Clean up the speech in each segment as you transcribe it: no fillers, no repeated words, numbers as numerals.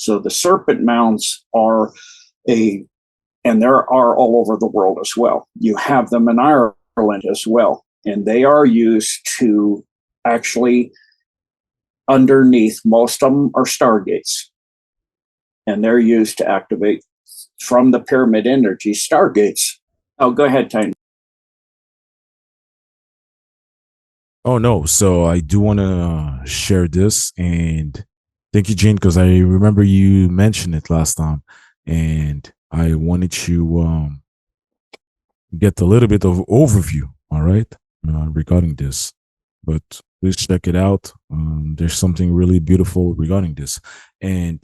So the serpent mounds are and there are all over the world as well. You have them in Ireland as well, and they are used to actually, underneath, most of them are stargates, and they're used to activate from the pyramid energy stargates. Oh, go ahead, Taino. Oh no, so I do want to share this, and thank you, Gene, because I remember you mentioned it last time, and I wanted to get a little bit of overview, all right, regarding this. But please check it out. There's something really beautiful regarding this. And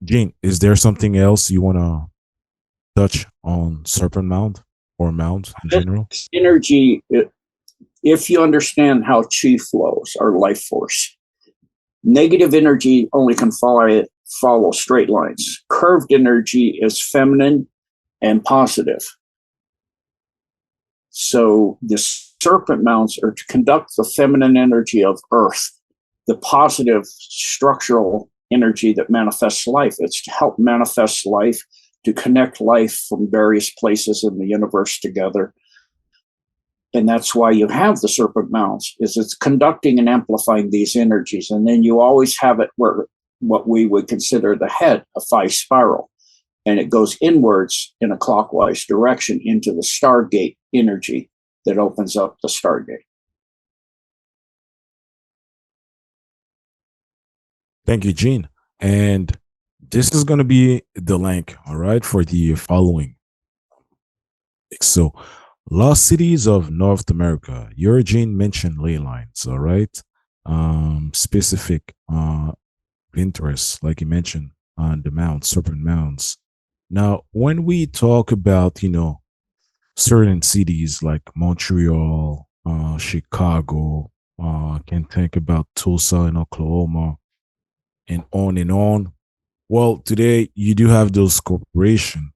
Gene, is there something else you want to touch on Serpent Mound or Mounds in general? This energy, if you understand how chi flows, or life force, negative energy only can follow straight lines. Curved energy is feminine and positive. So the serpent mounds are to conduct the feminine energy of Earth, the positive structural energy that manifests life. It's to help manifest life, to connect life from various places in the universe together. And that's why you have the serpent mounds, is it's conducting and amplifying these energies. And then you always have it where what we would consider the head, a phi spiral, and it goes inwards in a clockwise direction into the stargate energy that opens up the stargate. Thank you, Gene. And this is going to be the link, all right, for the following. So, lost cities of North America. Your Gene mentioned ley lines, all right? Specific interests, like you mentioned, on the mounds, serpent mounds. Now, when we talk about, certain cities like Montreal, Chicago, can think about Tulsa in Oklahoma, and on and on. Well, today you do have those corporations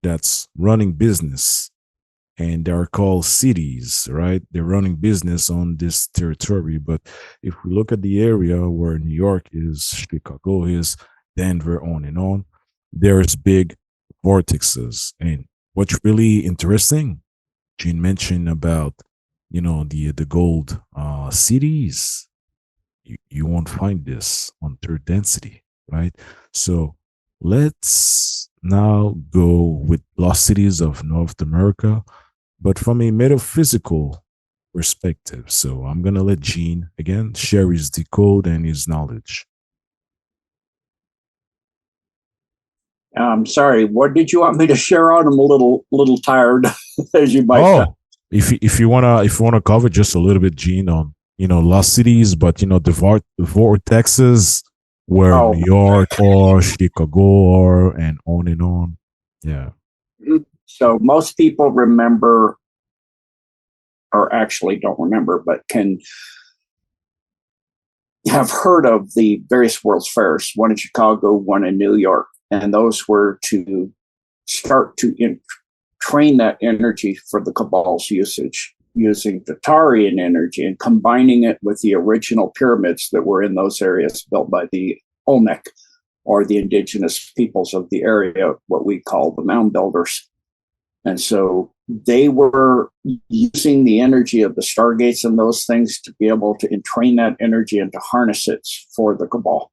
that's running business, and they're called cities, right? They're running business on this territory. But if we look at the area where New York is, Chicago is, Denver, on and on, there's big vortexes. And what's really interesting, Gene mentioned about, the gold cities. You won't find this on third density, right? So let's now go with lost cities of North America, but from a metaphysical perspective. So I'm going to let Gene again share his decode and his knowledge. I'm sorry, what did you want me to share on? I'm a little tired, as you might know. Oh, if you wanna cover just a little bit, Gene, on lost cities, but the vortexes where Oh, New York or Chicago or and on and on. Yeah. so most people remember, or actually don't remember, but can have heard of the various World's Fairs, one in Chicago, one in New York. And those were to start to train that energy for the Cabal's usage, using Tatarian energy and combining it with the original pyramids that were in those areas built by the Olmec, or the indigenous peoples of the area, what we call the mound builders. And so they were using the energy of the stargates and those things to be able to entrain that energy and to harness it for the Cabal.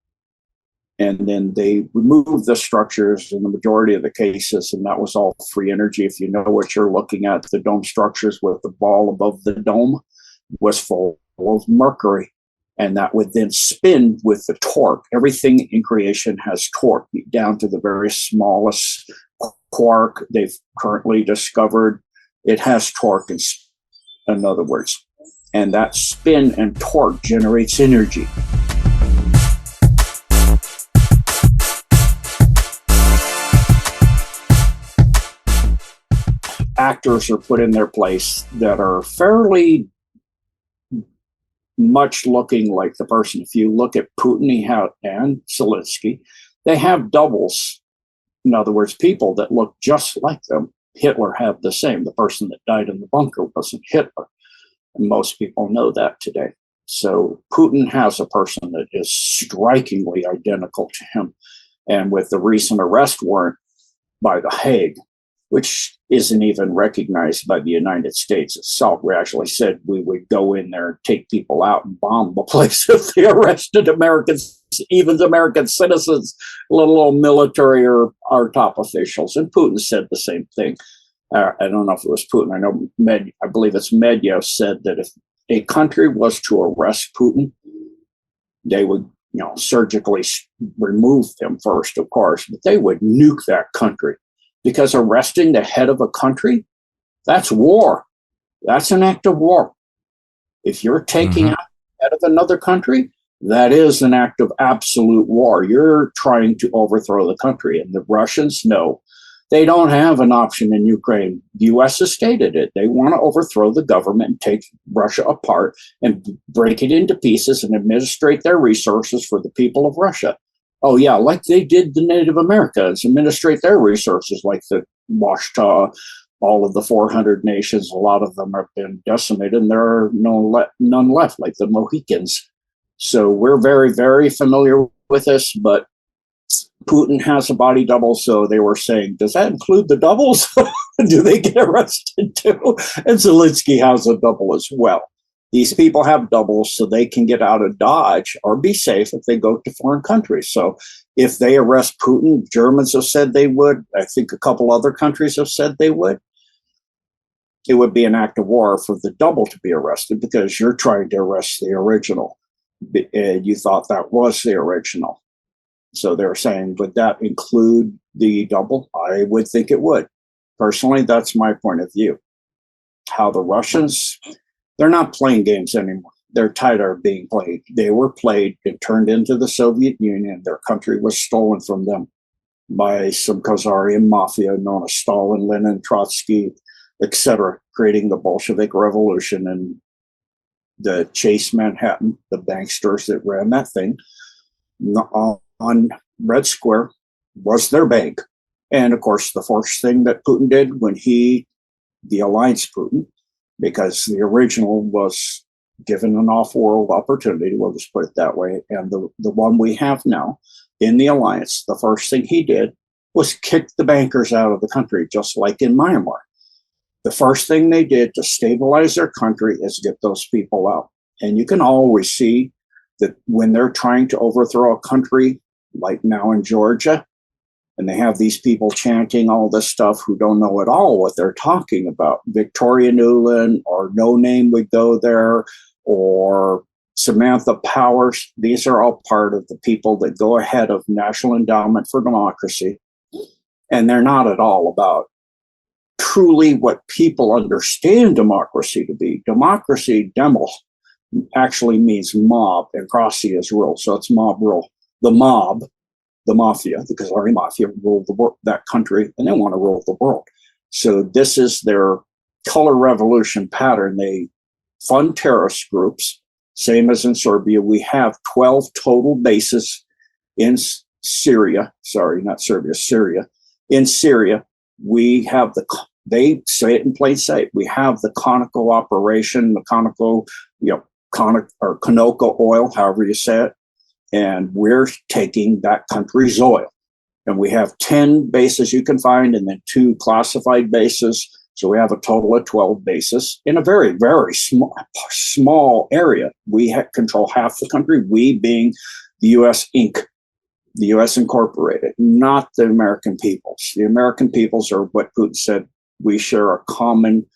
And then they removed the structures in the majority of the cases, and that was all free energy. If you know what you're looking at, the dome structures with the ball above the dome was full of mercury, and that would then spin with the torque. Everything in creation has torque, down to the very smallest quark they've currently discovered. It has torque, in other words. And that spin and torque generates energy. Actors are put in their place that are fairly much looking like the person. If you look at Putin and Zelensky, they have doubles. In other words, people that look just like them. Hitler had the same. The person that died in the bunker wasn't Hitler. And most people know that today. So Putin has a person that is strikingly identical to him. And with the recent arrest warrant by The Hague, which isn't even recognized by the United States itself. We actually said we would go in there and take people out and bomb the place if they arrested Americans, even American citizens, let alone military or our top officials. And Putin said the same thing. I don't know if it was Putin. I know I believe it's Medvedev said that if a country was to arrest Putin, they would, surgically remove him first, of course, but they would nuke that country. Because arresting the head of a country, that's war. That's an act of war. If you're taking out the head of another country, that is an act of absolute war. You're trying to overthrow the country. And the Russians know they don't have an option in Ukraine. The U.S. has stated it. They want to overthrow the government and take Russia apart and break it into pieces and administrate their resources for the people of Russia. Oh, yeah, like they did the Native Americans, administrate their resources like the Washta, all of the 400 nations. A lot of them have been decimated, and there are none left, like the Mohicans. So we're very, very familiar with this, but Putin has a body double, so they were saying, does that include the doubles? Do they get arrested too? And Zelensky has a double as well. These people have doubles so they can get out of Dodge or be safe if they go to foreign countries. So if they arrest Putin, Germans have said they would. I think a couple other countries have said they would. It would be an act of war for the double to be arrested because you're trying to arrest the original. You thought that was the original. So they're saying, would that include the double? I would think it would. Personally, that's my point of view. How the Russians... They're not playing games anymore. They're tired of being played. They were played and turned into the Soviet Union. Their country was stolen from them by some Khazarian mafia known as Stalin, Lenin, Trotsky, etc., creating the Bolshevik Revolution and the Chase Manhattan, the banksters that ran that thing, on Red Square was their bank. And of course, the first thing that Putin did when the alliance Putin, because the original was given an off-world opportunity, we'll just put it that way, and the one we have now in the alliance, the first thing he did was kick the bankers out of the country, just like in Myanmar. The first thing they did to stabilize their country is get those people out. And you can always see that when they're trying to overthrow a country, like now in Georgia, and they have these people chanting all this stuff who don't know at all what they're talking about. Victoria Nuland or No Name would go there, or Samantha Powers. These are all part of the people that go ahead of National Endowment for Democracy. And they're not at all about truly what people understand democracy to be. Democracy, demos, actually means mob, and Crossi is rule. So it's mob rule. The mob, the mafia, the Khazari mafia ruled that country, and they want to rule the world. So this is their color revolution pattern. They fund terrorist groups, same as in Serbia. We have 12 total bases in Syria. Sorry, not Serbia, Syria. In Syria, we have they say it in plain sight. We have the Conoco operation, the Conoco, or Conoco oil, however you say it. And we're taking that country's oil. And we have 10 bases you can find, and then 2 classified bases. So we have a total of 12 bases in a very, very small area. We control half the country, we being the U.S. Inc., the U.S. Incorporated, not the American peoples. The American peoples are what Putin said, we share a common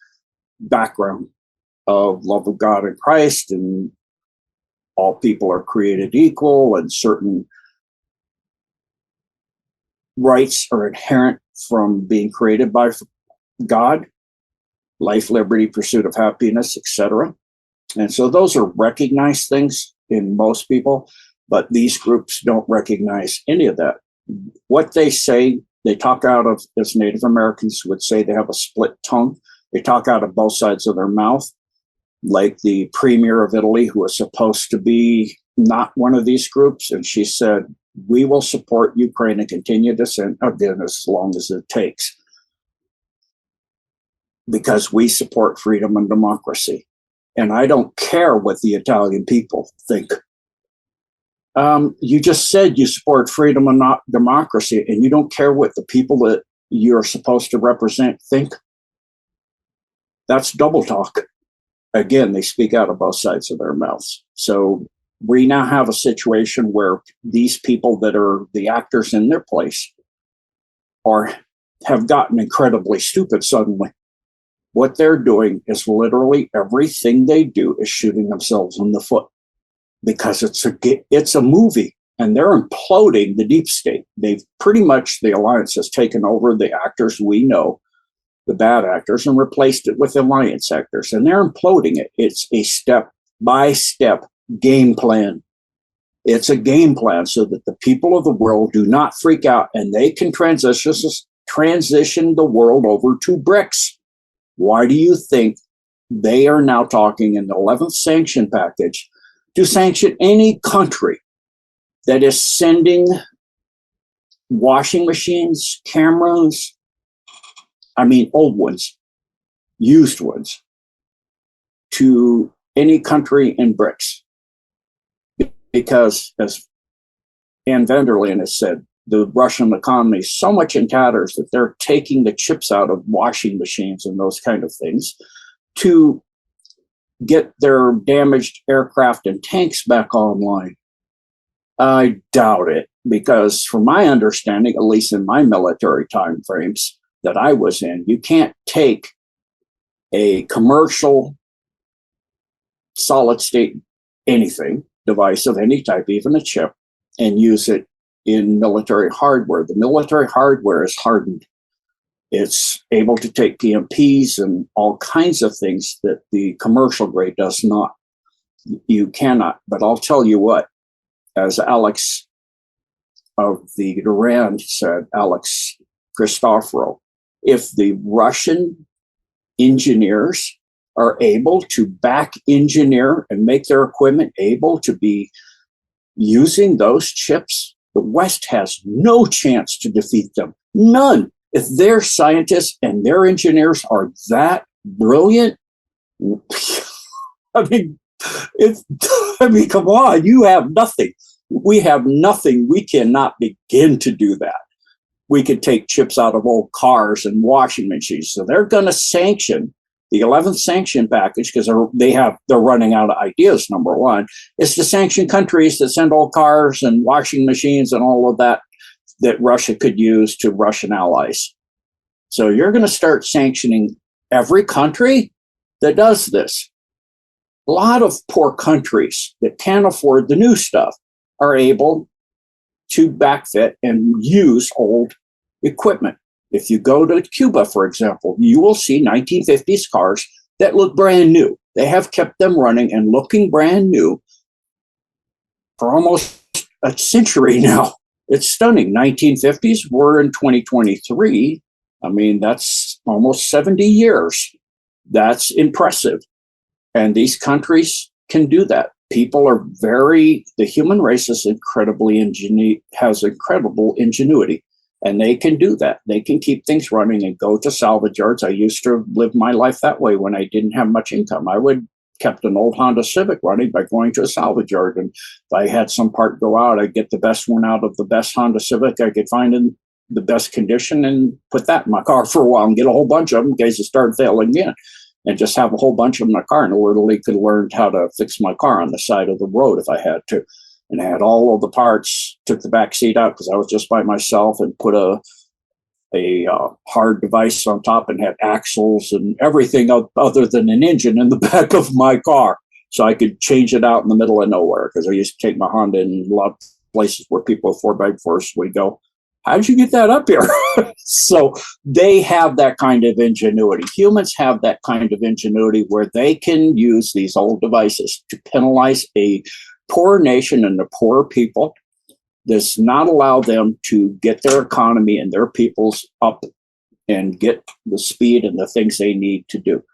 background of love of God and Christ, and all people are created equal, and certain rights are inherent from being created by God, life, liberty, pursuit of happiness, etc. And so those are recognized things in most people, but these groups don't recognize any of that. What they say, they talk out of, as Native Americans would say, they have a split tongue. They talk out of both sides of their mouth. Like the premier of Italy, who was supposed to be not one of these groups. And she said, we will support Ukraine and continue to send again as long as it takes, because we support freedom and democracy. And I don't care what the Italian people think. You just said you support freedom and not democracy, and you don't care what the people that you're supposed to represent think. That's double talk. Again, they speak out of both sides of their mouths. So we now have a situation where these people that are the actors in their place have gotten incredibly stupid suddenly. What they're doing is literally everything they do is shooting themselves in the foot, because it's a movie, and they're imploding the deep state. They've pretty much, the alliance has taken over the actors we know, the bad actors, and replaced it with alliance actors, and they're imploding it. It's a step-by-step game plan. It's a game plan so that the people of the world do not freak out, and they can transition the world over to BRICS. Why do you think they are now talking in the 11th sanction package to sanction any country that is sending washing machines, cameras, old ones, used ones, to any country in BRICS? Because, as Ann Vanderleen has said, the Russian economy is so much in tatters that they're taking the chips out of washing machines and those kind of things to get their damaged aircraft and tanks back online. I doubt it, because from my understanding, at least in my military time frames that I was in, you can't take a commercial solid state anything, device of any type, even a chip, and use it in military hardware. The military hardware is hardened. It's able to take PMPs and all kinds of things that the commercial grade does not. You cannot. But I'll tell you what, as Alex of the Durand said, Alex Christoforo, if the Russian engineers are able to back engineer and make their equipment able to be using those chips, the West has no chance to defeat them. None. If their scientists and their engineers are that brilliant, come on, you have nothing. We have nothing. We cannot begin to do that. We could take chips out of old cars and washing machines. So they're going to sanction the 11th sanction package, because they're running out of ideas. Number one is to sanction countries that send old cars and washing machines and all of that Russia could use to Russian allies. So you're going to start sanctioning every country that does this. A lot of poor countries that can't afford the new stuff are able to backfit and use old equipment. If you go to Cuba, for example, you will see 1950s cars that look brand new. They have kept them running and looking brand new for almost a century now. It's stunning. 1950s, we're in 2023. That's almost 70 years. That's impressive. And these countries can do that. People are the human race is has incredible ingenuity. And they can do that. They can keep things running and go to salvage yards. I used to live my life that way when I didn't have much income. I would kept an old Honda Civic running by going to a salvage yard. And if I had some part go out, I'd get the best one out of the best Honda Civic I could find in the best condition and put that in my car for a while and get a whole bunch of them in case it started failing again. And just have a whole bunch of them in my car. And I literally could learn how to fix my car on the side of the road if I had to. And I had all of the parts, took the back seat out because I was just by myself, and put a hard device on top and had axles and everything other than an engine in the back of my car. So I could change it out in the middle of nowhere, because I used to take my Honda in a lot of places where people with 4x4s would go, how did you get that up here? So they have that kind of ingenuity. Humans have that kind of ingenuity where they can use these old devices to penalize a poor nation and the poor people, does not allow them to get their economy and their peoples up and get the speed and the things they need to do.